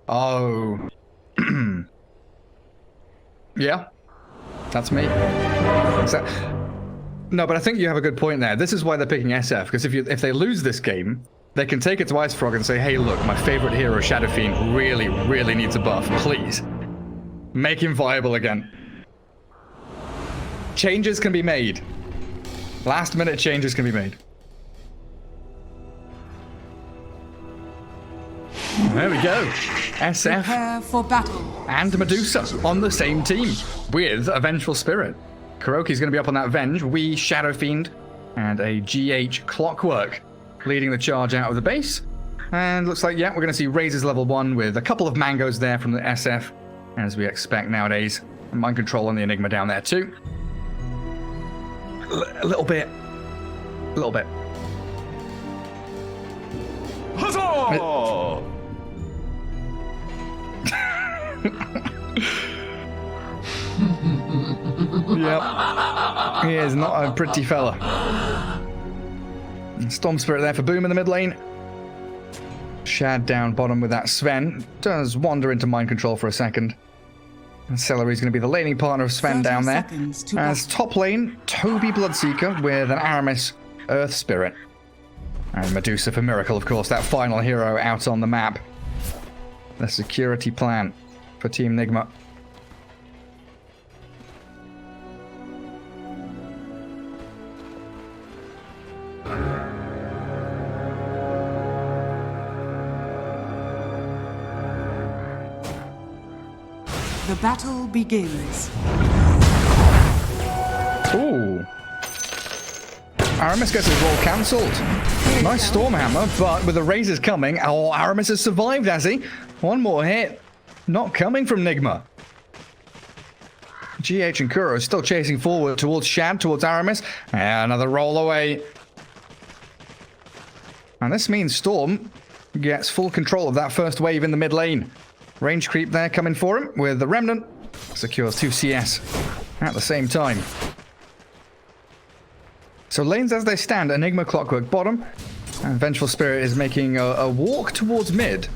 Oh. Yeah. That's me. No, but I think you have a good point there. This is why they're picking SF, because if they lose this game, they can take it to Ice Frog and say, hey, look, my favorite hero, Shadow Fiend, really, really needs a buff. Please. Make him viable again. Changes can be made. Last minute changes can be made. There we go. SF Prepare for battle. and Medusa on the same team with a Vengeful Spirit. Kuroki's going to be up on that Venge. We, Shadow Fiend, and a GH Clockwork leading the charge out of the base. And looks like, yeah, we're going to see Razor's level 1 with a couple of mangoes there from the SF, as we expect nowadays. And Mind Control on the Enigma down there too. A little bit. A little bit. Huzzah! Yep. He is not a pretty fella. Storm Spirit there for Boom in the mid lane. Shad down bottom with that Sven. Does wander into Mind Control for a second. And Celery's going to be the laning partner of Sven down there. As top lane, Toby Bloodseeker with an Aramis Earth Spirit. And Medusa for Miracle, of course, that final hero out on the map. The security plan for Team Nigma. The battle begins. Ooh. Aramis gets his roll cancelled. Nice Stormhammer, but with the Razors coming, Aramis has survived, has he? One more hit. Not coming from Nigma. GH and Kuro still chasing forward towards Shad, towards Aramis. And another roll away. And this means Storm gets full control of that first wave in the mid lane. Range creep there coming for him with the Remnant. Secures 2 CS at the same time. So lanes as they stand, Enigma Clockwork bottom. And Vengeful Spirit is making a walk towards mid.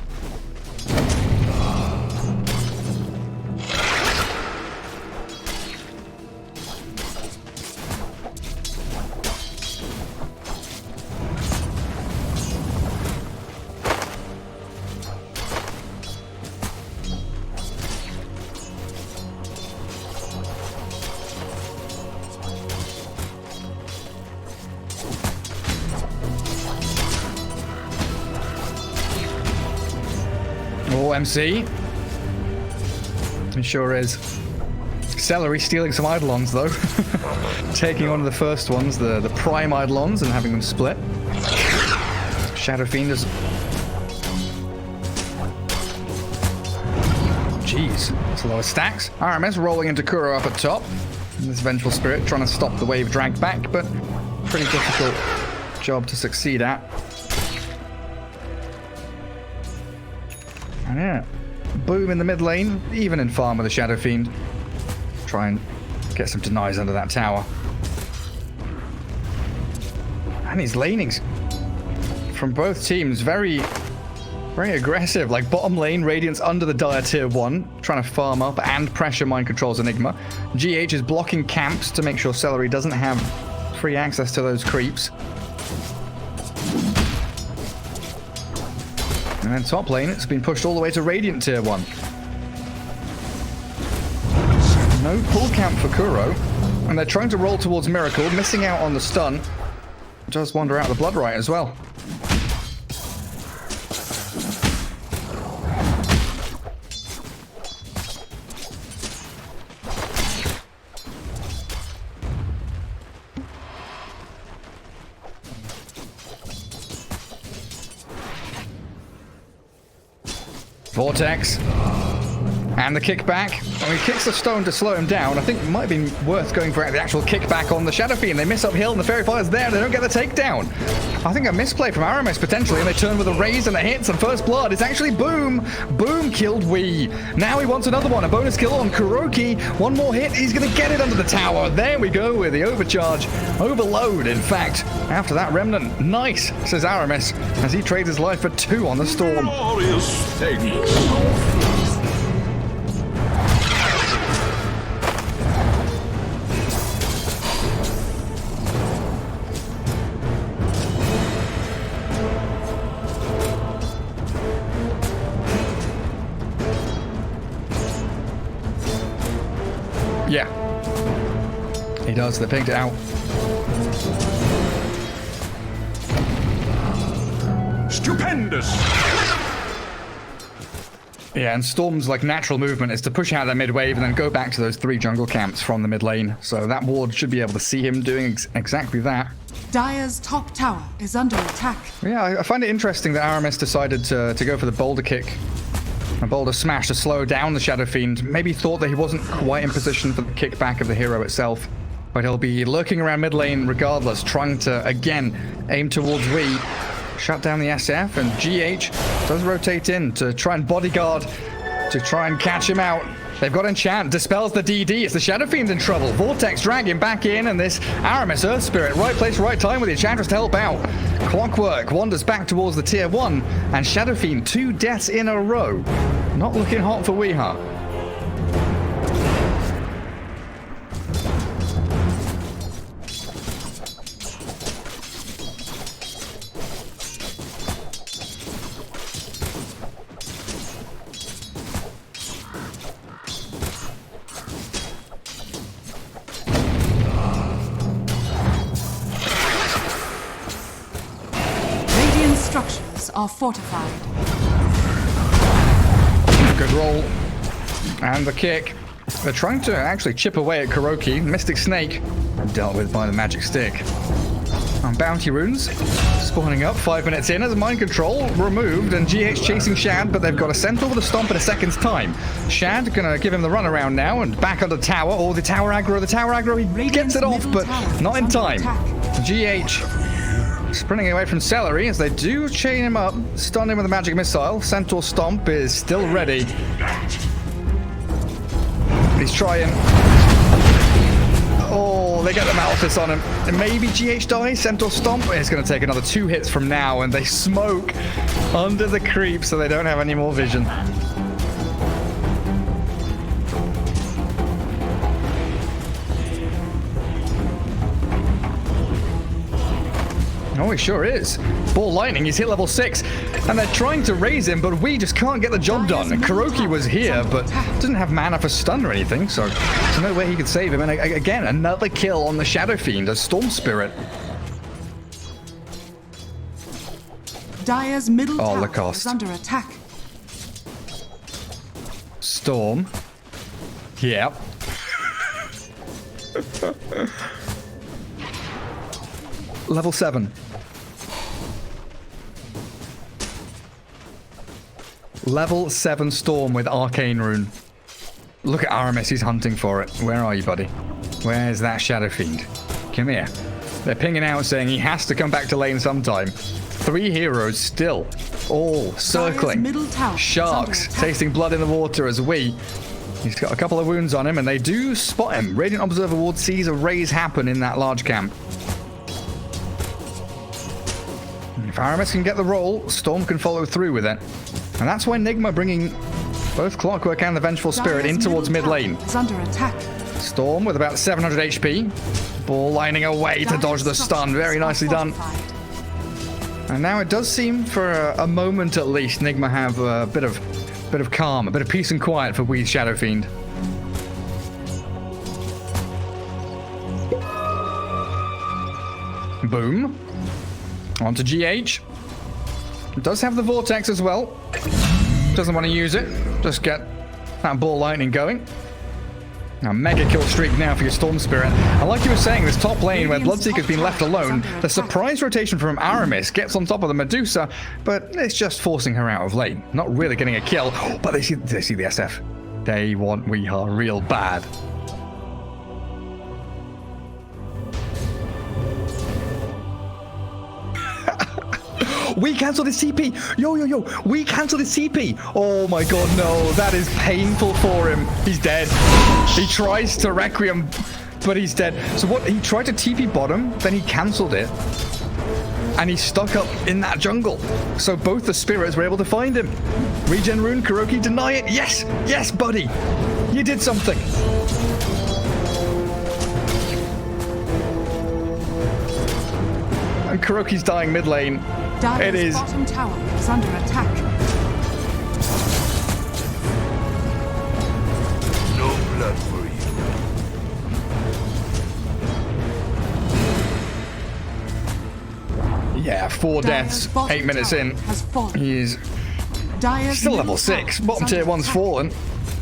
MC. It sure is. Celery stealing some Eidolons, though. Taking one of the first ones, the Prime Eidolons, and having them split. Shadow Fiend is... Jeez, that's a lot of stacks. Aramis rolling into Kuro up at top. And this Vengeful Spirit trying to stop the wave drag back, but pretty difficult job to succeed at. And yeah, Boom in the mid lane, even in farm with the Shadow Fiend. Try and get some denies under that tower. And his lanings from both teams, very aggressive. Like bottom lane, Radiant's under the Dire tier 1, trying to farm up and pressure Mind Control's Enigma. GH is blocking camps to make sure Celery doesn't have free access to those creeps. And then top lane, it's been pushed all the way to Radiant tier 1. No pull camp for Kuro. And they're trying to roll towards Miracle, missing out on the stun. Does wander out the Blood Right as well. Vortex. And the kickback. I mean, he kicks the stone to slow him down. I think it might have been worth going for the actual kickback on the Shadow Fiend. They miss uphill and the Fairy Fire's there. They don't get the takedown. I think a misplay from Aramis potentially, and they turn with a raise and the hits and first blood. It's actually Boom. Boom killed Wee. Now he wants another one. A bonus kill on Kuroki. One more hit. He's going to get it under the tower. There we go with the overcharge. Overload, in fact. After that Remnant. Nice, says Aramis, as he trades his life for 2 on the Storm. Glorious things. Yeah. He does. They picked it out. Stupendous! Yeah, and Storm's like natural movement is to push out their mid wave and then go back to those 3 jungle camps from the mid lane. So that ward should be able to see him doing exactly that. Dire's top tower is under attack. Yeah, I find it interesting that Aramis decided to go for the boulder kick. A boulder smash to slow down the Shadow Fiend. Maybe thought that he wasn't quite in position for the kickback of the hero itself. But he'll be lurking around mid lane regardless, trying to, again, aim towards Wii. Shut down the SF, and GH does rotate in to try and bodyguard, to try and catch him out. They've got Enchant, dispels the DD. It's the Shadow Fiend in trouble. Vortex drag him back in, and this Aramis Earth Spirit, right place, right time with the Enchantress to help out. Clockwork wanders back towards the tier 1, and Shadow Fiend 2 deaths in a row. Not looking hot for Weeha. Structures are fortified. Good roll. And the kick. They're trying to actually chip away at Kuroki. Mystic Snake dealt with by the magic stick. And bounty runes spawning up 5 minutes in as mind control removed, and GH chasing Shad, but they've got a centaur with a stomp in a second's time. Shad gonna give him the runaround now and back under tower. Or the tower aggro, he gets it off, but not in time. GH sprinting away from Celery as they do chain him up, stun him with a magic missile. Centaur Stomp is still ready. He's trying. Oh, they get the Malphus on him. And maybe GH dies. Centaur Stomp is going to take another 2 hits from now, and they smoke under the creep so they don't have any more vision. Oh, he sure is. Ball lightning, he's hit level 6. And they're trying to raise him, but we just can't get the job done. And Kuroki was here, but doesn't have mana for stun or anything, so there's no way he could save him. And again, another kill on the Shadow Fiend, a Storm Spirit. Dire's middle tower Lacoste is under attack. Storm. Yep. Level 7. Level 7 Storm with Arcane Rune. Look at Aramis, he's hunting for it. Where are you, buddy? Where's that Shadow Fiend? Come here. They're pinging out saying he has to come back to lane sometime. 3 heroes still, all circling. Sharks tasting blood in the water as he's got a couple of wounds on him, and they do spot him. Radiant Observer Ward sees a raise happen in that large camp. If Aramis can get the roll, Storm can follow through with it. And that's why Nigma bringing both Clockwork and the Vengeful Spirit in towards mid lane. Under attack. Storm with about 700 HP. Ball lining away to dodge the stun. Very nicely done. And now it does seem, for a moment at least, Nigma have a bit of calm, a bit of peace and quiet for Wee's Shadow Fiend. Boom. Onto GH. Does have the Vortex as well. Doesn't want to use it. Just get that ball lightning going. A mega kill streak now for your Storm Spirit. And like you were saying, this top lane where Bloodseeker's been left alone, the surprise rotation from Aramis gets on top of the Medusa, but it's just forcing her out of lane. Not really getting a kill, but they see the SF. They want Weeha real bad. We cancelled his CP. Yo. We cancelled his CP. Oh my god, no. That is painful for him. He's dead. He tries to Requiem, but he's dead. So what? He tried to TP bottom, then he cancelled it. And he's stuck up in that jungle. So both the spirits were able to find him. Regen rune, Kuroki, deny it. Yes. Yes, buddy. You did something. And Kuroki's dying mid lane. It is. Bottom tower is under attack. No blood for you. 4 deaths, Dire's bottom 8 minutes tower in. has fallen. He's Dire's still middle level 6. tower Bottom is tier under 1's attack. fallen.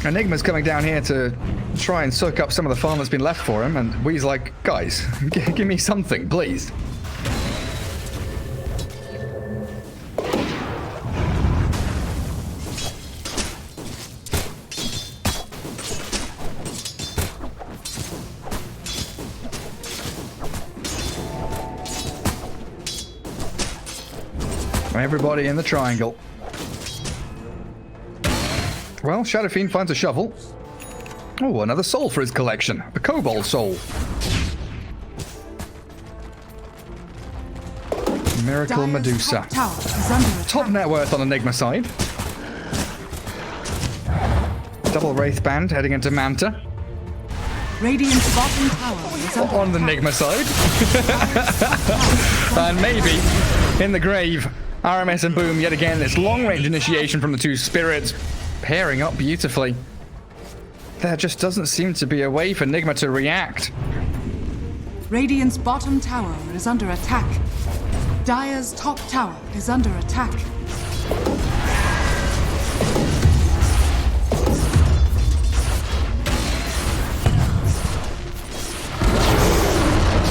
Enigma's coming down here to try and soak up some of the farm that's been left for him, and Wee's like, guys, give me something, please. Everybody in the triangle. Well, Shadow Fiend finds a shovel. Oh, another soul for his collection. A kobold soul. Miracle Dire's Medusa. top tower is under attack. Top net worth on Enigma side. Double Wraith Band heading into Manta. Radiant's bottom tower is under On the attack. Nigma side. And maybe in the grave, RMS and Boom yet again. This long-range initiation from the 2 spirits. Pairing up beautifully. There just doesn't seem to be a way for Nigma to react. Radiant's bottom tower is under attack. Dire's top tower is under attack.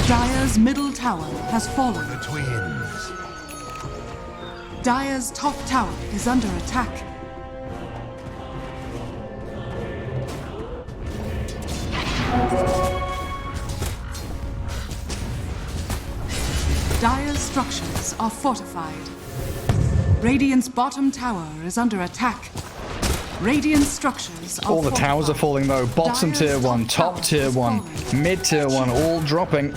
Dire's middle tower has fallen. The twins. Dire's top tower is under attack. Dire's structures are fortified. Radiant's bottom tower is under attack. Radiant structures are All the towers are fortified. falling though. Bottom Dire's tier 1, top top tier tower 1, is falling. mid tier 1, all dropping.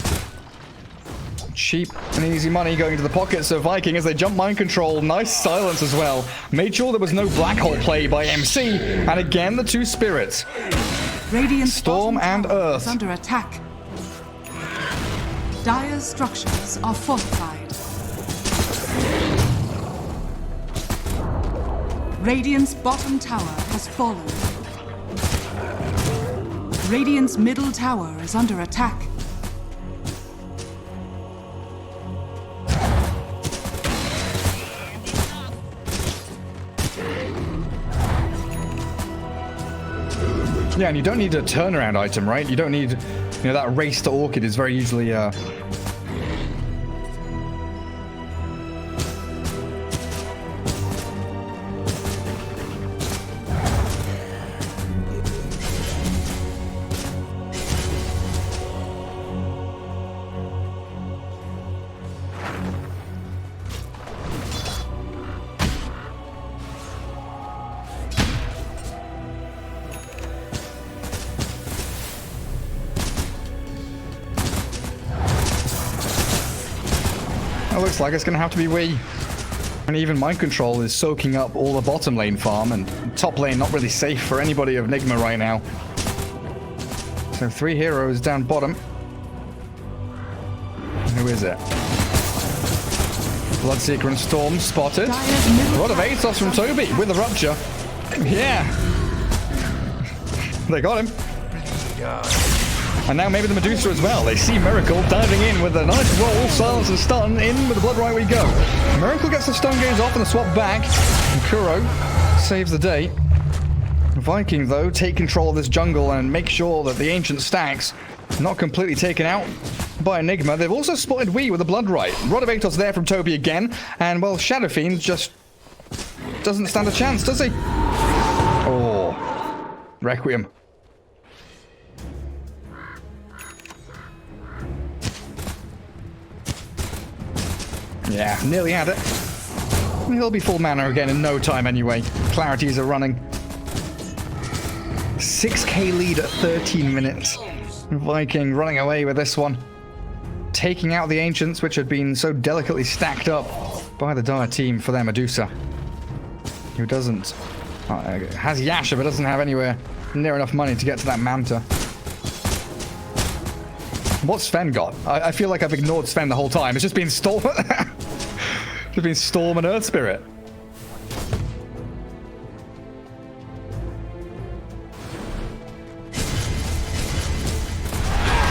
Cheap and easy money going into the pockets of Viking as they jump mind control. Nice silence as well. Made sure there was no black hole play by MC. And again, the 2 spirits. Radiant's Storm bottom and tower Earth. is under attack. Dire's structures are fortified. Radiant's bottom tower has fallen. Radiant's middle tower is under attack. Yeah, and you don't need a turnaround item, right? You don't need, that race to Orchid is very usually, it looks like it's going to have to be Wii. And even mind control is soaking up all the bottom lane farm, and top lane not really safe for anybody of Nigma right now. So 3 heroes down bottom. Who is it? Bloodseeker and Storm spotted. Dire's middle Rod of tower Atos from is under Toby attack. with the rupture. Yeah. They got him. And now maybe the Medusa as well. They see Miracle diving in with a nice roll, silence and stun. In with the Blood Right we go. Miracle gets the stun gaze off and the swap back. And Kuro saves the day. Viking, though, take control of this jungle and make sure that the ancient stacks not completely taken out by Enigma. They've also spotted Wii with the Blood Right. Rod of Atos there from Toby again. And, well, Shadow Fiend just doesn't stand a chance, does he? Oh. Requiem. Yeah, nearly had it. He'll be full mana again in no time anyway. Clarities are running. 6k lead at 13 minutes. Viking running away with this one. Taking out the Ancients, which had been so delicately stacked up by the Dire team for their Medusa. Who doesn't... has Yasha, but doesn't have anywhere near enough money to get to that Manta. What's Sven got? I feel like I've ignored Sven the whole time. It's just been Storm... just been Storm and Earth Spirit.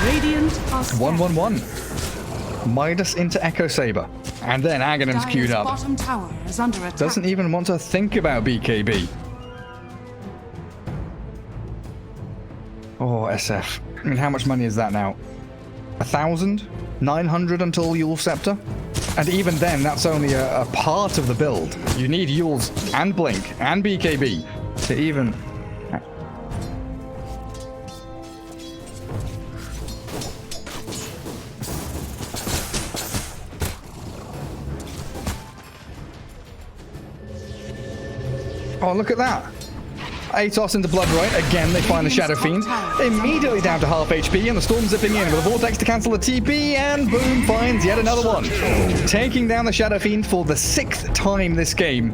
Radiant are 1-1-1. Midas into Echo Saber. And then Aghanim's queued Dire's up. bottom tower is under attack. Doesn't even want to think about BKB. Oh, SF. I mean, how much money is that now? 1,900 until Yule Scepter? And even then, that's only a part of the build. You need Yules and Blink and BKB to even... Oh, look at that. Atos into Bloodright. Again, they find the Shadow Fiend. Immediately down to half HP, and the Storm zipping in with a Vortex to cancel the TP, and boom, finds yet another one. Taking down the Shadow Fiend for the 6th time this game.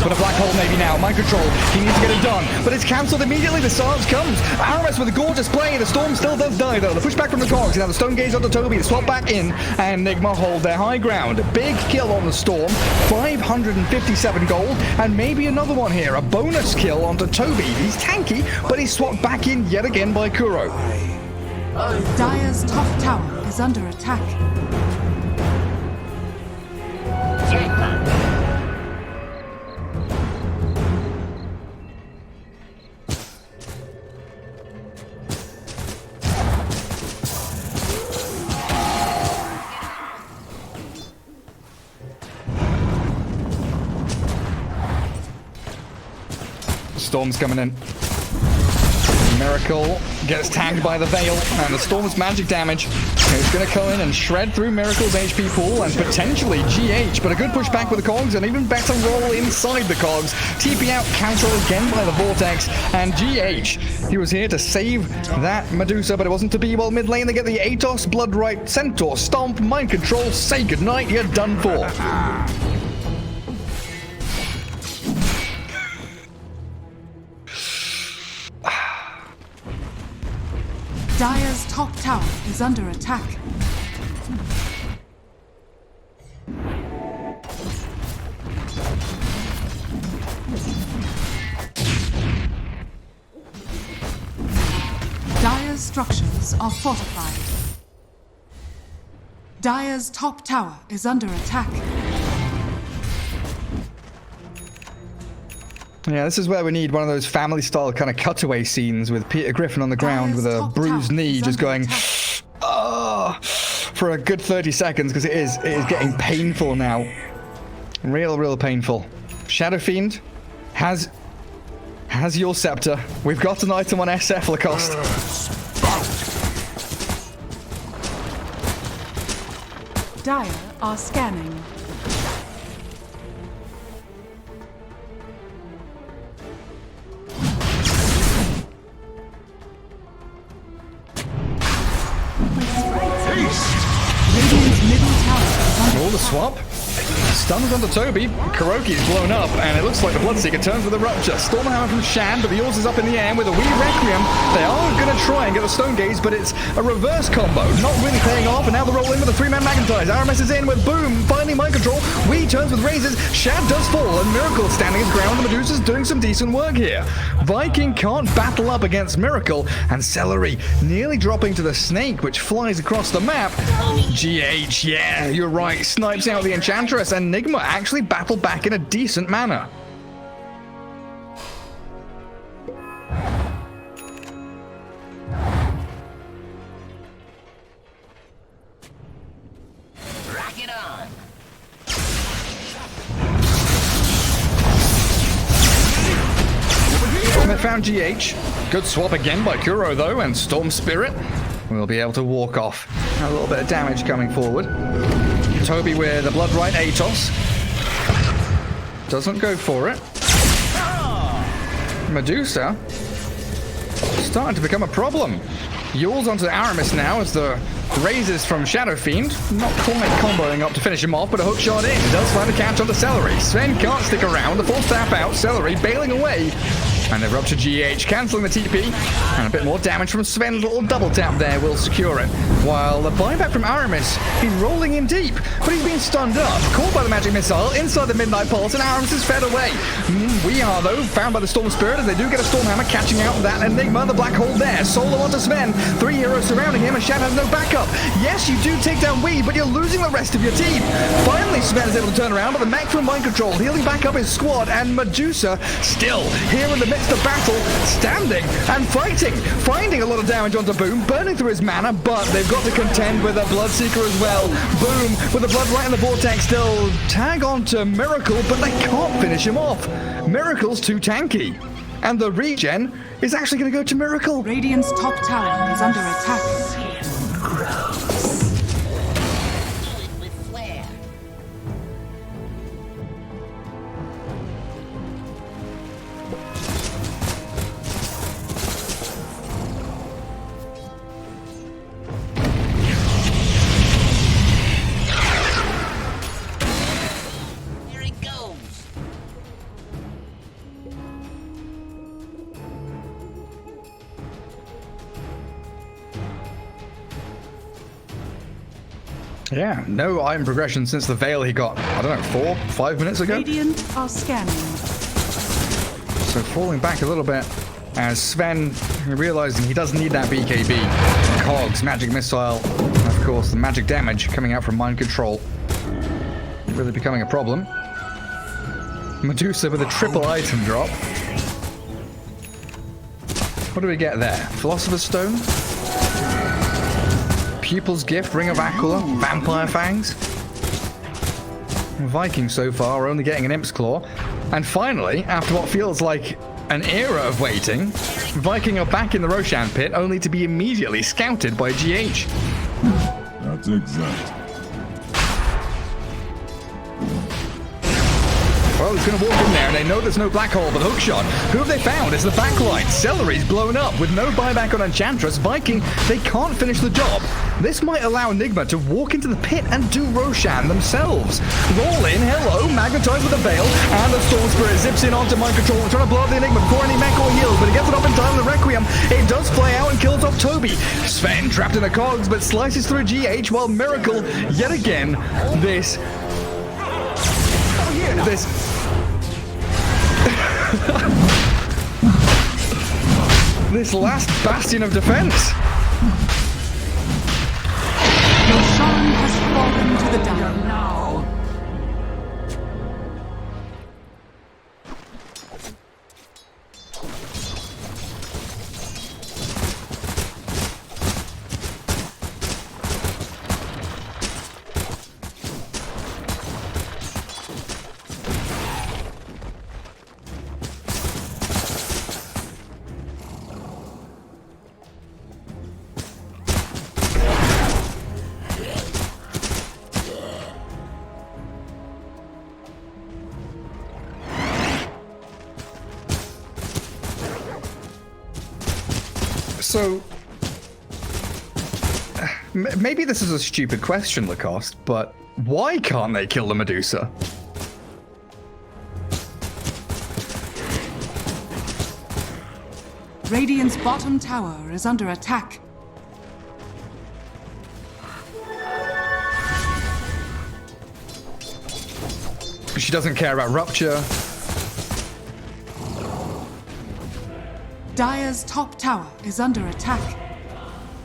But a black hole maybe now. Mind control. He needs to get it done. But it's cancelled immediately. The Sarge comes. Aramis with a gorgeous play. The Storm still does die though. The pushback from the Cogs. Now the Stone Gaze onto Toby. The swap back in. And Nigma hold their high ground. A big kill on the Storm. 557 gold. And maybe another one here. A bonus kill onto Toby. He's tanky, but he's swapped back in yet again by Kuro. Dire's top tower is under attack. Storm's coming in. Miracle gets tagged by the Veil, and the Storm's magic damage is going to come in and shred through Miracle's HP pool and potentially GH, but a good pushback with the Cogs, and even better roll inside the Cogs. TP out, cancel again by the Vortex, and GH. He was here to save that Medusa, but it wasn't to be. Well, mid lane they get the Atos, Bloodright, Centaur, Stomp, Mind Control, say goodnight, you're done for. Dire's top tower is under attack. Dire's structures are fortified. Dire's top tower is under attack. Yeah, this is where we need one of those family-style kind of cutaway scenes with Peter Griffin on the ground with a bruised knee just going, oh, for a good 30 seconds, because it is getting painful now. Real painful. Shadow Fiend has your scepter. We've got an item on SF Lacoste. Dire are scanning. All the swap. Stuns onto Toby. Kuroki's blown up, and it looks like the Bloodseeker turns with a rupture. Stormhammer from Shan, but the yours is up in the air with a wee Requiem. They are going to try and get the Stone Gaze, but it's a reverse combo. Not really paying off, and now they roll in with a 3-man Magnetize. Aramis is in with boom. Finally, Mind Control. Wee turns with Razors. Shan does fall, and Miracle standing his ground. The Medusa's doing some decent work here. Viking can't battle up against Miracle, and Celery nearly dropping to the Snake, which flies across the map. GH, yeah, you're right. Snipes out the Enchantress, and Nigma actually battled back in a decent manner. Rock it on. They found GH. Good swap again by Kuro though, and Storm Spirit will be able to walk off. A little bit of damage coming forward. Toby with the Bloodright Atos. Doesn't go for it. Medusa starting to become a problem. Yule's onto Aramis now as the raises from Shadow Fiend. Not quite comboing up to finish him off, but a hook shot in. Does find a catch onto Celery. Sven can't stick around. The full tap out. Celery bailing away. And they've ruptured GH, cancelling the TP. And a bit more damage from Sven's little double tap there will secure it. While the buyback from Aramis, he's rolling in deep, but he's been stunned up. Caught by the magic missile inside the Midnight Pulse, and Aramis is fed away. We are, though, found by the Storm Spirit as they do get a Storm Hammer, catching out that Enigma, the black hole there. Solo onto Sven. 3 heroes surrounding him, and Shan has no backup. Yes, you do take down Wee, but you're losing the rest of your team. Finally, Sven is able to turn around, but the mech from Mind Control healing back up his squad, and Medusa still here in the midst of battle, standing and fighting, finding a lot of damage onto Boom, burning through his mana, but they've got to contend with a Bloodseeker as well. Boom, with the blood right in the vortex, still tag onto Miracle, but they can't finish him off. Miracle's too tanky. And the regen is actually going to go to Miracle. Radiant's top tower is under attack. Yeah, no item progression since the Veil he got, I don't know, 5 minutes ago? Radiant are scanning. So falling back a little bit as Sven, realizing he doesn't need that BKB. Cogs, magic missile, and of course the magic damage coming out from Mind Control. Really becoming a problem. Medusa with a triple item drop. What do we get there? Philosopher's Stone? Pupil's Gift, Ring of Aquila, Vampire Fangs. Viking so far are only getting an Imp's Claw. And finally, after what feels like an era of waiting, Viking are back in the Roshan pit, only to be immediately scouted by GH. That's exact. Well, he's going to walk in there, and they know there's no black hole, but hookshot. Who have they found? It's the backline. Celery's blown up. With no buyback on Enchantress, Viking, they can't finish the job. This might allow Nigma to walk into the pit and do Roshan themselves. Roll in, hello, magnetize with the Veil, and the Storm Spirit zips in onto Mind Control, trying to blow up the Enigma before any mech or heals, but he gets it up in time in the Requiem. It does fly out and kills off Toby. Sven trapped in the cogs, but slices through GH, while Miracle, yet again, this last bastion of defense. Roshan has fallen to the down now. So, maybe this is a stupid question, Lacoste, but why can't they kill the Medusa? Radiant's bottom tower is under attack. She doesn't care about Rupture. Dire's top tower is under attack.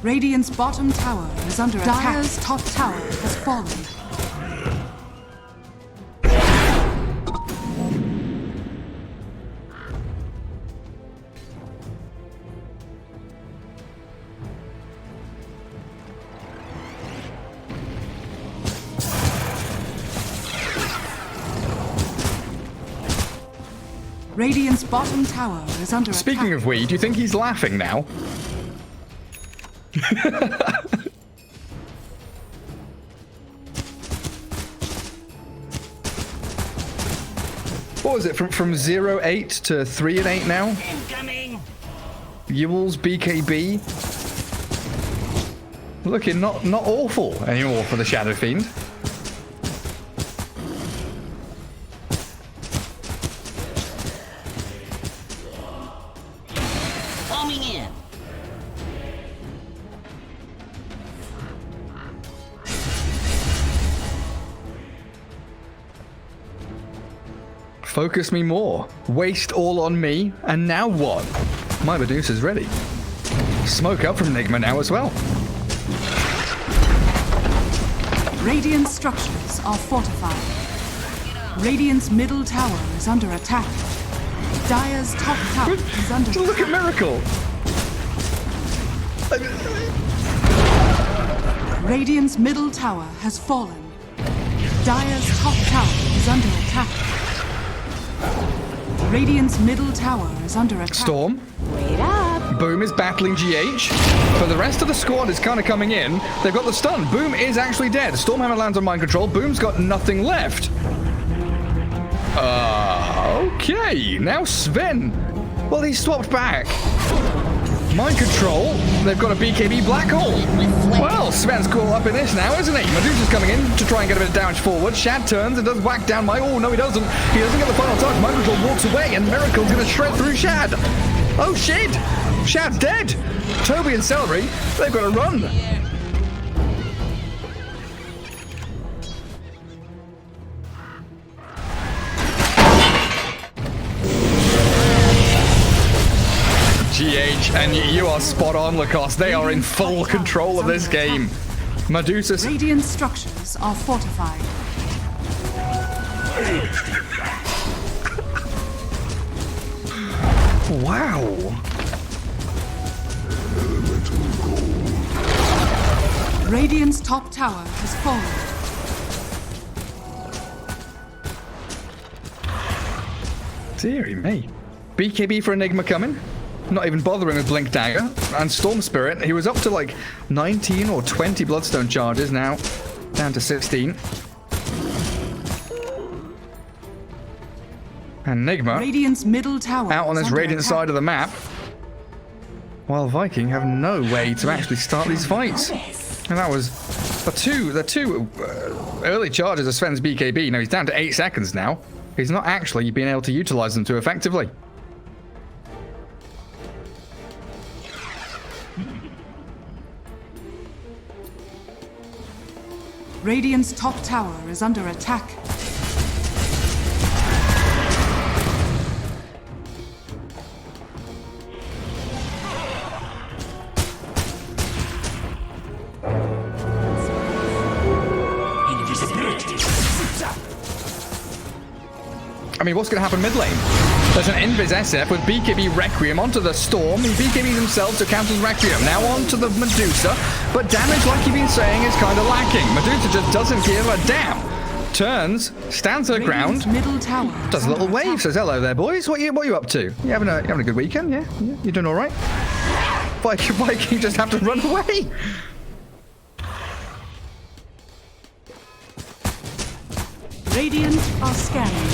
Radiant's bottom tower is under attack. Dire's top tower has fallen. Radiant's bottom tower is under attack. Speaking of we, do you think he's laughing now? What was it, from 0-8 to 3-8 now? Incoming! Ewell's BKB. Looking not awful anymore for the Shadow Fiend. Homing in. Focus me more. Waste all on me. And now what? My Medusa's ready. Smoke up from Nigma now as well. Radiant structures are fortified. Radiant's middle tower is under attack. Dire's top tower is under attack. Look at Miracle. Radiant's middle tower has fallen. Dire's top tower is under attack. Radiant's middle tower is under attack. Storm. Wait up. Boom is battling GH. But the rest of the squad is kind of coming in. They've got the stun. Boom is actually dead. Stormhammer lands on mind control. Boom's got nothing left. Okay. Now Sven. Well, he swapped back. Mind control. They've got a BKB black hole. Well, Sven's caught up in this now, isn't he? Medusa's coming in to try and get a bit of damage forward. Shad turns and does whack down my... Oh, no, he doesn't. He doesn't get the final touch. Mind control walks away, and Miracle's going to shred through Shad. Oh, shit. Shad's dead. Toby and Celery, they've got to run. GH, and you are spot on, Lacoste. They are in full control of this game. Medusa. Radiant structures are fortified. Wow. Radiant's top tower has fallen. Deary me. BKB for Enigma coming. Not even bothering with Blink Dagger. And Storm Spirit, he was up to like 19 or 20 Bloodstone charges, now down to 16. And Nigma Radiant's middle tower out on is this under Radiant attack. side of the map. While Viking have no way to actually start these fights. And that was the two early charges of Sven's BKB. Now he's down to 8 seconds now. He's not actually been able to utilize them too effectively. Radiant's top tower is under attack. I mean, what's going to happen mid lane? There's an Invis SF with BKB Requiem onto the Storm. He BKBs himself to counter Requiem. Now onto the Medusa. But damage, like you've been saying, is kind of lacking. Medusa just doesn't give a damn. Turns, stands her ground, Radiant's middle tower is does a little under wave, attack. says hello there, boys. What are you up to? You having a good weekend? Yeah? You doing all right? Viking just have to run away. Radiant are scanning.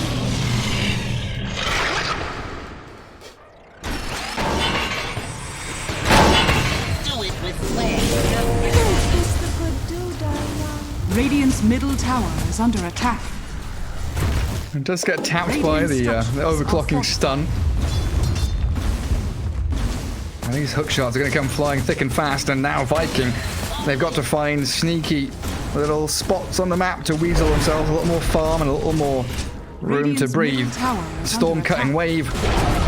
Do it with flair. Is the good dude, darling? Radiant's middle tower is under attack. It does get tapped by the overclocking stun. And these hook shots are going to come flying thick and fast, and now Viking, they've got to find sneaky little spots on the map to weasel themselves a little more farm and a little more room to Radiant's breathe. middle tower is Storm under cutting attack. wave,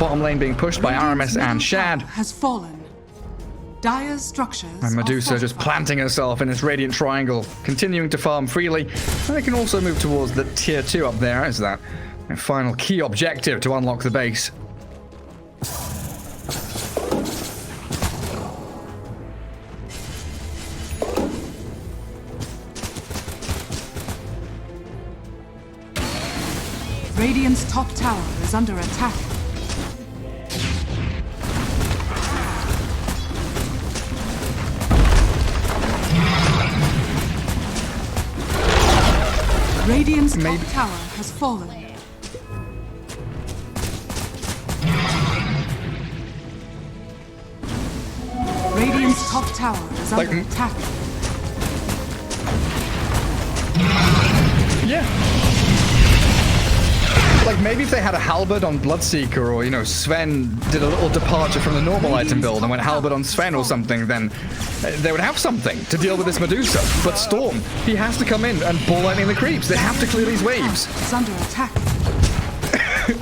bottom lane being pushed by Radiant's Aramis and middle Shad. tower has fallen. Dire's structures And Medusa are just fortified. planting herself in this radiant triangle, continuing to farm freely. And they can also move towards the tier 2 up there as that final key objective to unlock the base. Radiant's top tower is under attack. Radiant's top tower has fallen. Radiant's top tower is under Like- attack. Yeah. Like, maybe if they had a halberd on Bloodseeker, or, you know, Sven did a little departure from the normal item build and went halberd on Sven or something, then they would have something to deal with this Medusa. But Storm, he has to come in and ball lightning the creeps. They have to clear these waves. It's under attack.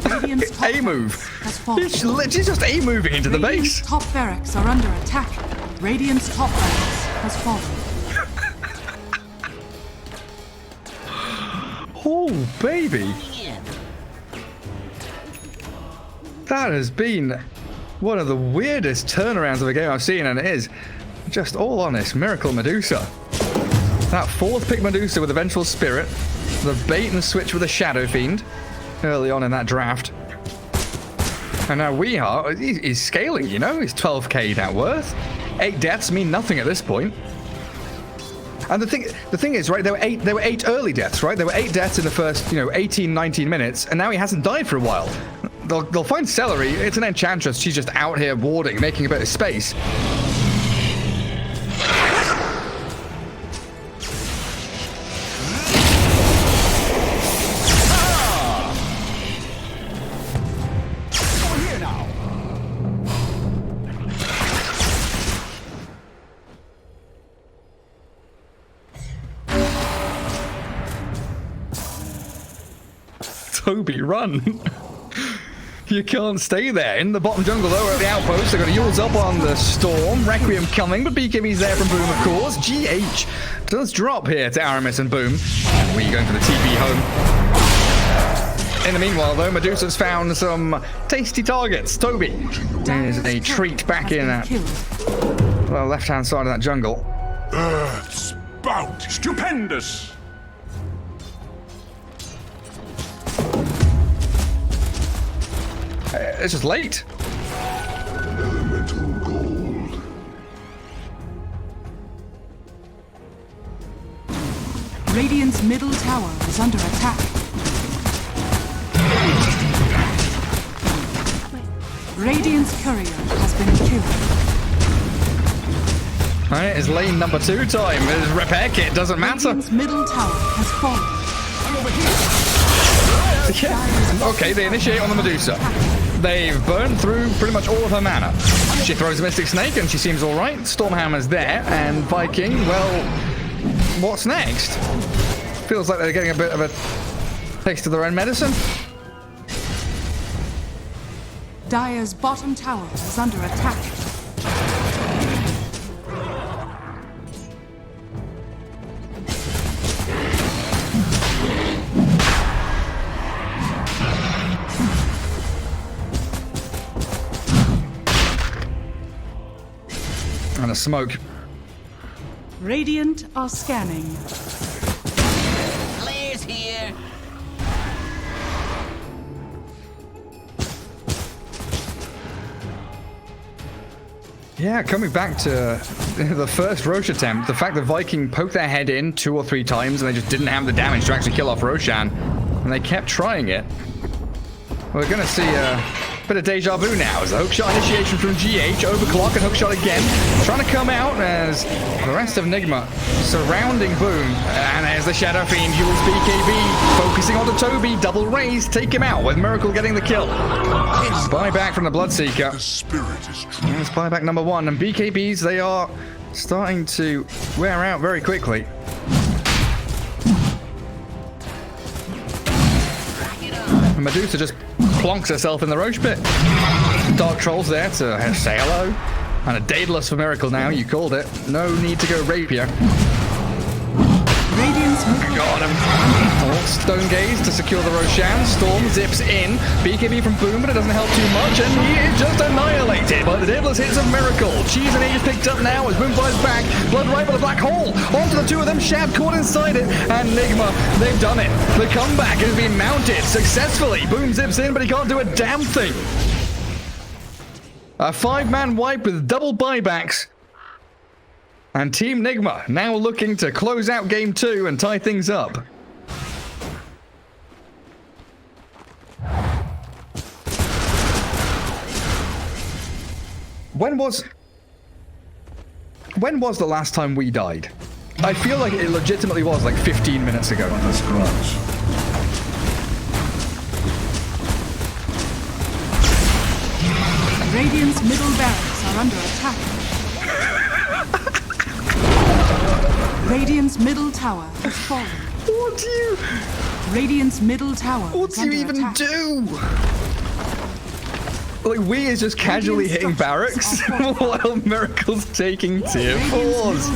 Radiant's top A move. has fallen. She's just A moving into the Radiant's base. top barracks are under attack. Radiant's top barracks has fallen. Oh, baby. That has been one of the weirdest turnarounds of a game I've seen, and it is, just all honest, Miracle Medusa. That 4th pick Medusa with a Vengeful Spirit, the bait and switch with a Shadow Fiend early on in that draft. And now he's scaling, you know, he's 12k net worth. 8 deaths mean nothing at this point. And the thing is, right, there were eight early deaths, right? There were 8 deaths in the first, 18, 19 minutes, and now he hasn't died for a while. They'll find Celery. It's an enchantress. She's just out here warding, making a bit of space. Toby, run! You can't stay there. In the bottom jungle, though, at the outpost, they're going to Yule's up on the Storm. Requiem coming, but BKB's there from Boom, of course. GH does drop here to Aramis and Boom. And we going for the TP home. In the meanwhile, though, Medusa's found some tasty targets. Toby, there's a treat back in that left-hand side of that jungle. Spout! Stupendous! It's just late. Elemental gold. Radiant's middle tower is under attack. Radiant's courier has been killed. Alright, it's lane number 2 time. His repair kit doesn't matter. Radiant's middle tower has fallen. Yeah. Okay, they initiate on the Medusa. They've burned through pretty much all of her mana. She throws a Mystic Snake and she seems alright. Stormhammer's there, and Viking, well, what's next? Feels like they're getting a bit of a taste of their own medicine. Dire's bottom tower is under attack. And a smoke. Radiant are scanning. Claire's here. Yeah, coming back to the first Roche attempt, the fact that Viking poked their head in 2 or 3 times and they just didn't have the damage to actually kill off Roshan, and they kept trying it. We're going to see a bit of deja vu now. As a hookshot initiation from GH, overclock and hookshot again, trying to come out as the rest of Nigma surrounding Boom. And there's the Shadow Fiend, Yule's BKB, focusing on the Toby, double raise, take him out with Miracle getting the kill. Buyback from the Bloodseeker. The spirit is true. It's buyback number 1, and BKBs, they are starting to wear out very quickly. And Medusa just plonks herself in the Roche pit. Dark Troll's there to say hello. And a Daedalus for Miracle now, you called it. No need to go Rapier. Radiant's middle Got him. Stone Gaze to secure the Roshan. Storm zips in. BKB from Boom, but it doesn't help too much. And he is just annihilated by the Daedalus hits of Miracle. Cheese and E is picked up now as Boom flies back. Blood right by the black hole. Onto the 2 of them. Shad caught inside it. And Nigma, they've done it. The comeback has been mounted successfully. Boom zips in, but he can't do a damn thing. A 5-man wipe with double buybacks. And Team Nigma now looking to close out game 2 and tie things up. When was the last time we died? I feel like it legitimately was like 15 minutes ago. What a scratch. Radiant's middle barracks are under attack. Radiant's middle tower has fallen. What do you... Radiant's middle tower What is do you under even attack. do? Like, we is just casually hitting barracks while Miracle's taking tier 4s.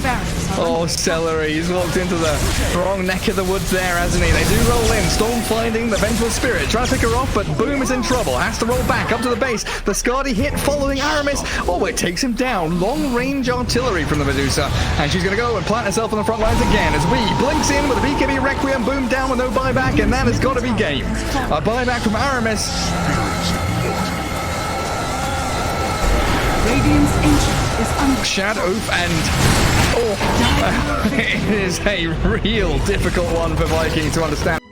Oh, celery. He's walked into the wrong neck of the woods there, hasn't he? They do roll in. Storm finding the Vengeful Spirit. Trying to pick her off, but Boom is in trouble. Has to roll back up to the base. The Skadi hit following Aramis. Oh, it takes him down. Long-range artillery from the Medusa. And she's going to go and plant herself on the front lines again as we blinks in with a BKB Requiem. Boom down with no buyback, and that has got to be game. A buyback from Aramis. Radiant's ancient is under Shadow and it is a real difficult one for Viking to understand.